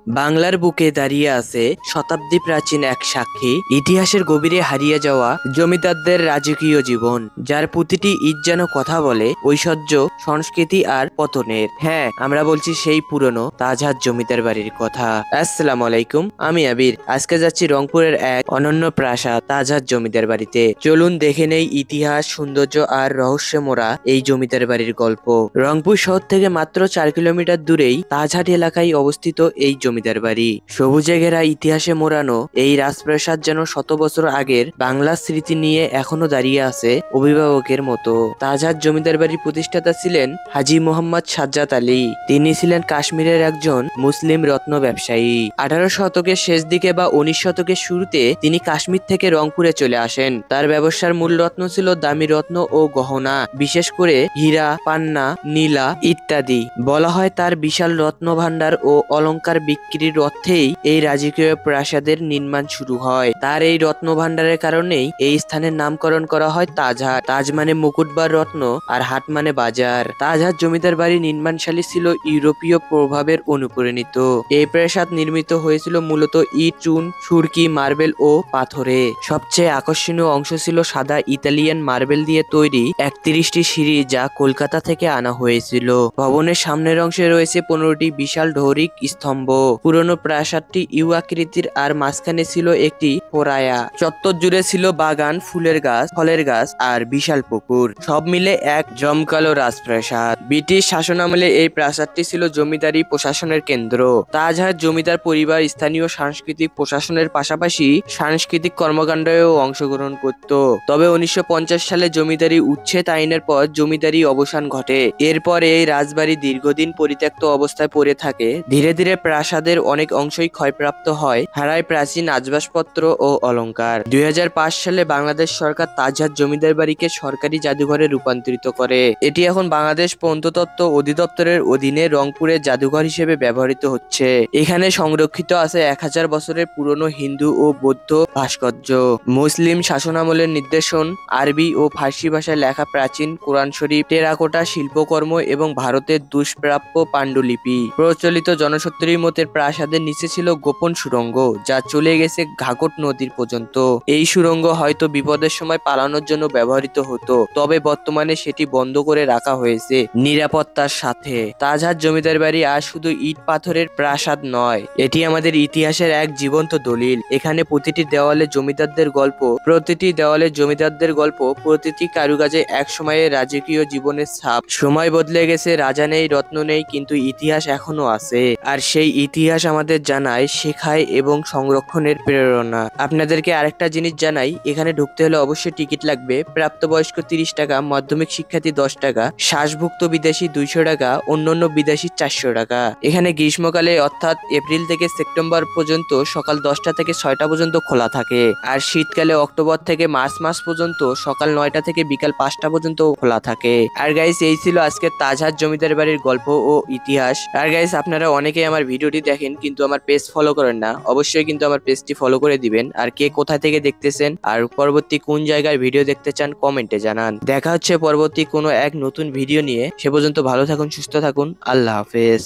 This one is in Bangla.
বাংলার বুকে দাঁড়িয়ে আছে শতাব্দী প্রাচীন এক সাক্ষী, ইতিহাসের গভীরে হারিয়ে যাওয়া জমিদারদের রাজকীয় জীবন, যার প্রতিটি ইট যেন কথা বলে ঐশ্বর্য, সংস্কৃতি আর পতনের। হ্যাঁ, আমরা বলছি সেই পুরনো তাজহাট জমিদার বাড়ির কথা। আসসালামু আলাইকুম, আমি আবির। আজকে যাচ্ছি রংপুরের এক অনন্য প্রাসাদ তাজহাট জমিদার বাড়িতে। চলুন দেখে নেই ইতিহাস, সৌন্দর্য আর রহস্যে মোড়া এই জমিদার বাড়ির গল্প। রংপুর শহর থেকে মাত্র 4 কিলোমিটার দূরেই তাজহাট এলাকায় অবস্থিত এই জমিদার বাড়ি। সবুজে ঘেরা ইতিহাসে মোড়ানো এই রাজপ্রাসাদ যেন শত বছর আগের বাংলার স্মৃতি নিয়ে এখনো দাঁড়িয়ে আছে অভিভাবকের মতো। তাজহাট জমিদার বাড়ির প্রতিষ্ঠাতা ছিলেন হাজী মোহাম্মদ সাজ্জাদ আলী। তিনি ছিলেন কাশ্মীরের একজন মুসলিম রত্ন ব্যবসায়ী। 18 শতকের শেষ দিকে বা 19 শতকের শুরুতে তিনি কাশ্মীর থেকে রংপুরে চলে আসেন। তার ব্যবসার মূল রত্ন ছিল দামি রত্ন ও গহনা, বিশেষ করে হীরা, পান্না, নীলা ইত্যাদি। বলা হয় তার বিশাল রত্ন ভাণ্ডার ও অলংকার বিক্রির অর্থেই এই রাজকীয় প্রাসাদের নির্মাণ শুরু হয়। তার এই রত্ন ভাণ্ডারের কারণেই এই স্থানের নামকরণ করা হয় তাজহাট। তাজ মানে মুকুট বা রত্ন, আর হাট মানে বাজার। তাজহাট জমিদার বাড়ি নির্মাণশৈলী ছিল ইউরোপীয় প্রভাবের অনুপ্রাণিত। এই প্রাসাদ নির্মিত হয়েছিল মূলত ইট, চুন, সুরকি, মার্বেল ও পাথরে। সবচেয়ে আকর্ষণীয় অংশ ছিল সাদা ইতালিয়ান মার্বেল দিয়ে তৈরি 31টি সিঁড়ি, যা কলকাতা থেকে আনা হয়েছিল। ভবনের সামনের অংশে রয়েছে 15টি বিশাল ডোরিক স্তম্ভ। পুরনো প্রাসাদটি ইউ আকৃতির, আর মাঝখানে ছিল একটি পোড়ায়া। চত্বর জুড়ে ছিল বাগান, ফুলের গাছ, ফলের গাছ আর বিশাল পুকুর। সব মিলে এক জমকালো রাজপ্রাসাদ। ব্রিটিশ শাসনামলে এই প্রাসাদটি ছিল জমিদারি প্রশাসনের কেন্দ্র। তাজহাট জমিদার পরিবার স্থানীয় সাংস্কৃতিক প্রশাসনের পাশাপাশি সাংস্কৃতিক কর্মকাণ্ডেও অংশগ্রহণ করত। তবে 1950 সালে জমিদারি উচ্ছেদ আইনের পর জমিদারি অবসান ঘটে। এরপর এই রাজবাড়ি দীর্ঘদিন পরিত্যক্ত অবস্থায় পড়ে থাকে। ধীরে ধীরে প্রাসাদের অনেক অংশই ক্ষয়প্রাপ্ত হয়, হারায় প্রাচীন আসবাবপত্র ও অলংকার। 2005 সালে বাংলাদেশ সরকার তাজহাট জমিদার বাড়িকে সরকারি জাদুঘরে রূপান্তরিত করে। এটি এখন বাংলাদেশ প্রত্নতত্ত্ব অধিদপ্তরের অধীনে রংপুরের জাদুঘর হিসেবে ব্যবহৃত হচ্ছে। এখানে সংরক্ষিত আছে 1000 বছরের পুরনো হিন্দু ও বৌদ্ধ ভাস্কর্য, মুসলিম শাসনামলের নিদর্শন, আরবি ও ফার্সি ভাষায় লেখা প্রাচীন কোরআন শরীফ, টেরাকোটা শিল্পকর্ম এবং ভারতের দুষ্প্রাপ্য পাণ্ডুলিপি। প্রচলিত জনসূত্রের মতে প্রাসাদের নিচে ছিল গোপন সুড়ঙ্গ, যা চলে গেছে ঘাঘট নদীর পর্যন্ত। এই সুড়ঙ্গ হয়তো বিপদের সময় পালানোর জন্য ব্যবহৃত হতো, তবে বর্তমানে সেটি বন্ধ করে রাখা হয়েছে নিরাপত্তার সাথে। তাজহাট জমিদার বাড়ি আর শুধু ইট পাথরের প্রাসাদ নয়, এটি আমাদের ইতিহাসের এক জীবন্ত দলিল। এখানে প্রতিটি দেওয়ালে জমিদারদের গল্প, প্রতিটি কারুকাজে এক সময়ের রাজকীয় জীবনের ছাপ। সময় বদলে গেছে, রাজা নেই, রত্ন নেই, কিন্তু ইতিহাস এখনো আছে। আর সেই ইতিহাস আমাদের জানায়, শেখায় এবং সংরক্ষণের প্রেরণা। আপনাদেরকে আরেকটা জিনিস জানাই, এখানে ঢুকতে হলে অবশ্যই টিকিট লাগবে। প্রাপ্তবয়স্ক 30 টাকা, মাধ্যমিক শিক্ষার্থী 10 টাকা, শ্বাসভুক্ত বিদেশি 200 টাকা, অন্যান্য বিদেশি 400 টাকা। এখানে গ্রীষ্মকালে অর্থাৎ এপ্রিল থেকে সেপ্টেম্বর পর্যন্ত সকাল 10টা থেকে 6টা পর্যন্ত খোলা থাকে, আর শীতকালে অক্টোবর থেকে মার্চ মাস পর্যন্ত সকাল 9টা থেকে বিকাল 5টা পর্যন্ত খোলা থাকে। আর গাইস, এই ছিল আজকে তাজহাট জমিদার বাড়ির গল্প ও ইতিহাস। আর গাইস, আপনারা অনেকেই আমার ভিডিওটি দেখেন কিন্তু আমার পেজ ফলো করেন না, অবশ্যই কিন্তু আমার পেজটি ফলো করে দিবেন। আর কে কোথা থেকে দেখতেছেন আর পরবর্তী কোন জায়গার ভিডিও দেখতে চান কমেন্টে জানান। দেখা হচ্ছে পরবর্তী কোনো এক নতুন ভিডিও নিয়ে। সে পর্যন্ত ভালো থাকুন, সুস্থ থাকুন, আল্লাহ হাফেজ।